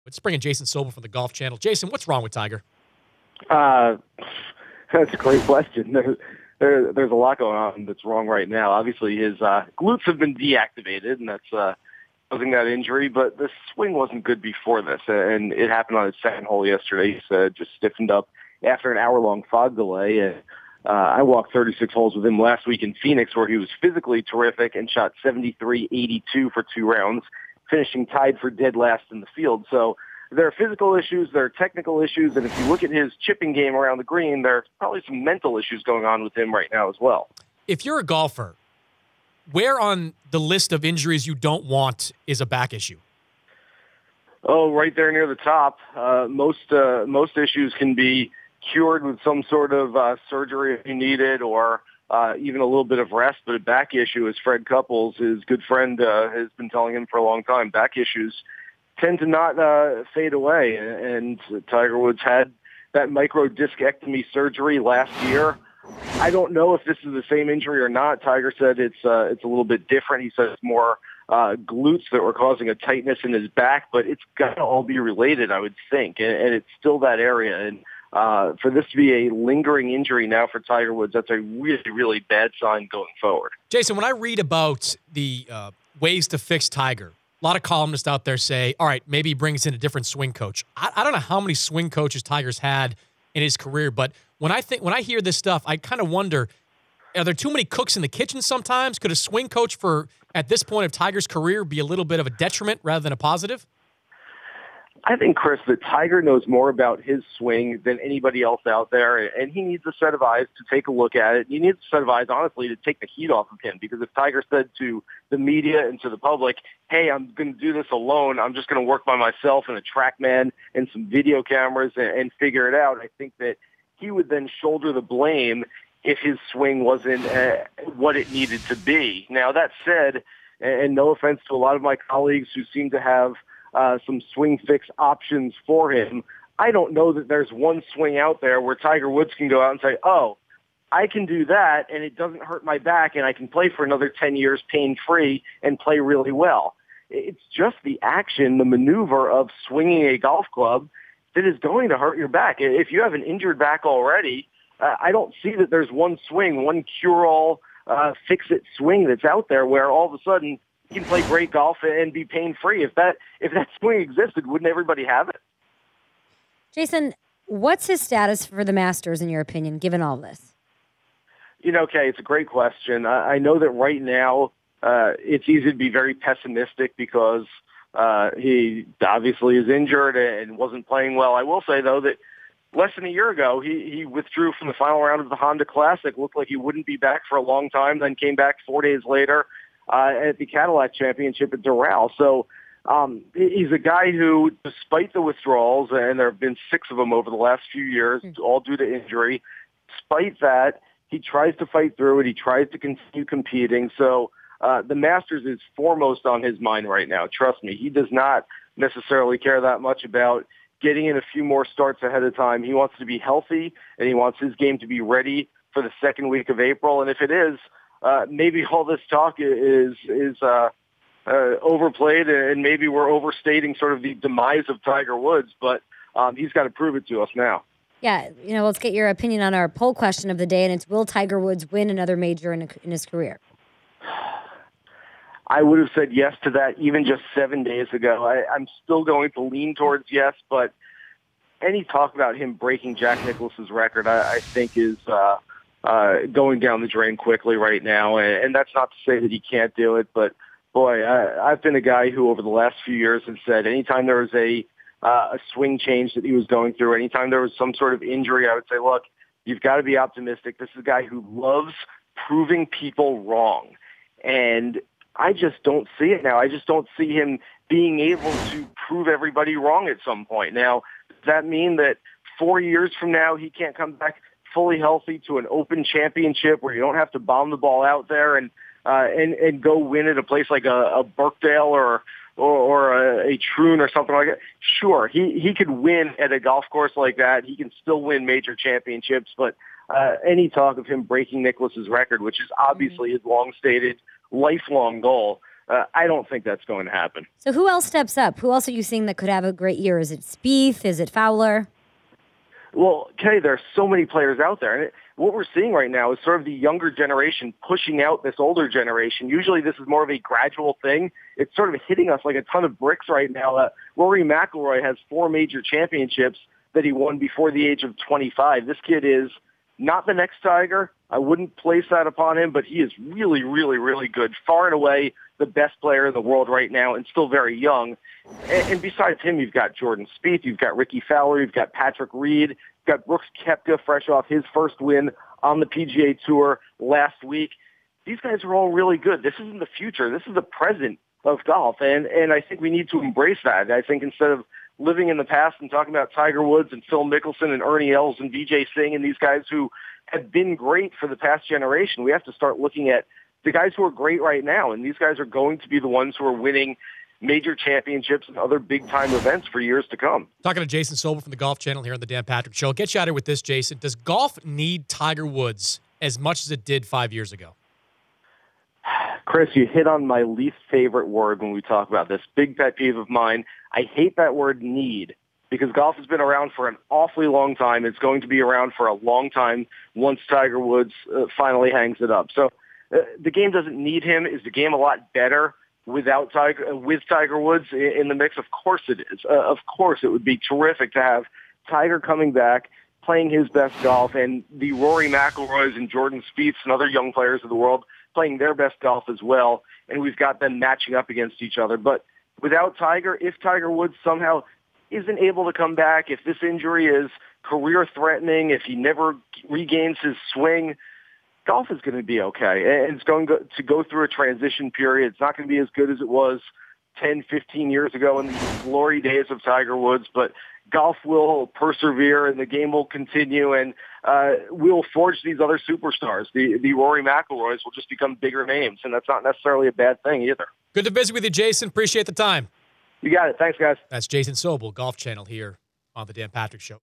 Let's bring in Jason Sobel from the Golf Channel. Jason, what's wrong with Tiger? That's a great question. There's a lot going on that's wrong right now. Obviously, his glutes have been deactivated, and that's causing that injury. But the swing wasn't good before this, and it happened on his second hole yesterday. He said just stiffened up after an hour-long fog delay. And I walked 36 holes with him last week in Phoenix, where he was physically terrific and shot 73-82 for 2 rounds, finishing tied for dead last in the field. So there are physical issues, there are technical issues, and if you look at his chipping game around the green, there's probably some mental issues going on with him right now as well. If you're a golfer, where on the list of injuries you don't want is a back issue? Oh, right there near the top. Most issues can be cured with some sort of surgery if you need it, or even a little bit of rest. But a back issue, as Fred Couples, his good friend, has been telling him for a long time, back issues tend to not fade away. And Tiger Woods had that microdiscectomy surgery last year. I don't know if this is the same injury or not. Tiger said it's a little bit different. He says it's more glutes that were causing a tightness in his back, but it's got to all be related, I would think. And it's still that area. And for this to be a lingering injury now for Tiger Woods, that's a really, really bad sign going forward. Jason, when I read about the ways to fix Tiger, a lot of columnists out there say, all right, maybe he brings in a different swing coach. I don't know how many swing coaches Tiger's had in his career, but when I hear this stuff, I kind of wonder, are there too many cooks in the kitchen sometimes? Could a swing coach at this point of Tiger's career be a little bit of a detriment rather than a positive? I think, Chris, that Tiger knows more about his swing than anybody else out there, and he needs a set of eyes to take a look at it. He needs a set of eyes, honestly, to take the heat off of him, because if Tiger said to the media and to the public, hey, I'm going to do this alone, I'm just going to work by myself and a TrackMan and some video cameras and figure it out, I think that he would then shoulder the blame if his swing wasn't what it needed to be. Now, that said, and no offense to a lot of my colleagues who seem to have some swing fix options for him, I don't know that there's one swing out there where Tiger Woods can go out and say, oh, I can do that and it doesn't hurt my back and I can play for another 10 years pain-free and play really well. It's just the action, the maneuver of swinging a golf club that is going to hurt your back. If you have an injured back already, I don't see that there's one swing, one cure-all, fix-it swing that's out there where all of a sudden he can play great golf and be pain-free. If that swing existed, wouldn't everybody have it? Jason, what's his status for the Masters, in your opinion, given all this? Okay, it's a great question. I know that right now it's easy to be very pessimistic because he obviously is injured and wasn't playing well. I will say, though, that less than a year ago, he withdrew from the final round of the Honda Classic. Looked like he wouldn't be back for a long time, then came back 4 days later at the Cadillac Championship at Doral. So he's a guy who, despite the withdrawals, and there have been 6 of them over the last few years, all due to injury, despite that, he tries to fight through it. He tries to continue competing. So the Masters is foremost on his mind right now. Trust me, he does not necessarily care that much about getting in a few more starts ahead of time. He wants to be healthy, and he wants his game to be ready for the second week of April. And if it is, maybe all this talk is overplayed, and maybe we're overstating sort of the demise of Tiger Woods, but he's got to prove it to us now. Yeah, let's get your opinion on our poll question of the day, and it's, will Tiger Woods win another major in his career? I would have said yes to that even just 7 days ago. I'm still going to lean towards yes, but any talk about him breaking Jack Nicklaus's record, I think is going down the drain quickly right now. And that's not to say that he can't do it, but boy, I've been a guy who over the last few years has said anytime there was a swing change that he was going through, anytime there was some sort of injury, I would say, look, you've got to be optimistic. This is a guy who loves proving people wrong. And I just don't see it now. I just don't see him being able to prove everybody wrong at some point. Now, does that mean that 4 years from now he can't come back fully healthy to an Open Championship where you don't have to bomb the ball out there and go win at a place like a Birkdale or a Troon or something like that? Sure, he could win at a golf course like that. He can still win major championships, but any talk of him breaking Nicklaus's record, which is obviously his long-stated, lifelong goal, I don't think that's going to happen. So who else steps up? Who else are you seeing that could have a great year? Is it Spieth? Is it Fowler? Well, Kay, there are so many players out there. And what we're seeing right now is sort of the younger generation pushing out this older generation. Usually this is more of a gradual thing. It's sort of hitting us like a ton of bricks right now. Rory McIlroy has 4 major championships that he won before the age of 25. This kid is not the next Tiger. I wouldn't place that upon him, but he is really, really, really good. Far and away the best player in the world right now and still very young. And besides him, you've got Jordan Spieth, you've got Ricky Fowler, you've got Patrick Reed, you've got Brooks Koepka fresh off his first win on the PGA Tour last week. These guys are all really good. This isn't the future. This is the present of golf, and I think we need to embrace that. I think instead of living in the past and talking about Tiger Woods and Phil Mickelson and Ernie Els and Vijay Singh and these guys who have been great for the past generation, we have to start looking at the guys who are great right now, and these guys are going to be the ones who are winning major championships and other big-time events for years to come. Talking to Jason Sobel from the Golf Channel here on the Dan Patrick Show. I'll get you out here with this, Jason. Does golf need Tiger Woods as much as it did 5 years ago? Chris, you hit on my least favorite word when we talk about this. Big pet peeve of mine. I hate that word need because golf has been around for an awfully long time. It's going to be around for a long time once Tiger Woods finally hangs it up. So the game doesn't need him. Is the game a lot better with Tiger Woods in the mix? Of course it is. Of course it would be terrific to have Tiger coming back, playing his best golf, and the Rory McIlroys and Jordan Spieths and other young players of the world playing their best golf as well, and we've got them matching up against each other. But without Tiger, if Tiger Woods somehow isn't able to come back, if this injury is career-threatening, if he never regains his swing, golf is going to be okay. And it's going to go through a transition period. It's not going to be as good as it was 10, 15 years ago in the glory days of Tiger Woods, but golf will persevere and the game will continue, and we'll forge these other superstars. The Rory McIlroys will just become bigger names, and that's not necessarily a bad thing either. Good to visit with you, Jason. Appreciate the time. You got it. Thanks, guys. That's Jason Sobel, Golf Channel here on the Dan Patrick Show.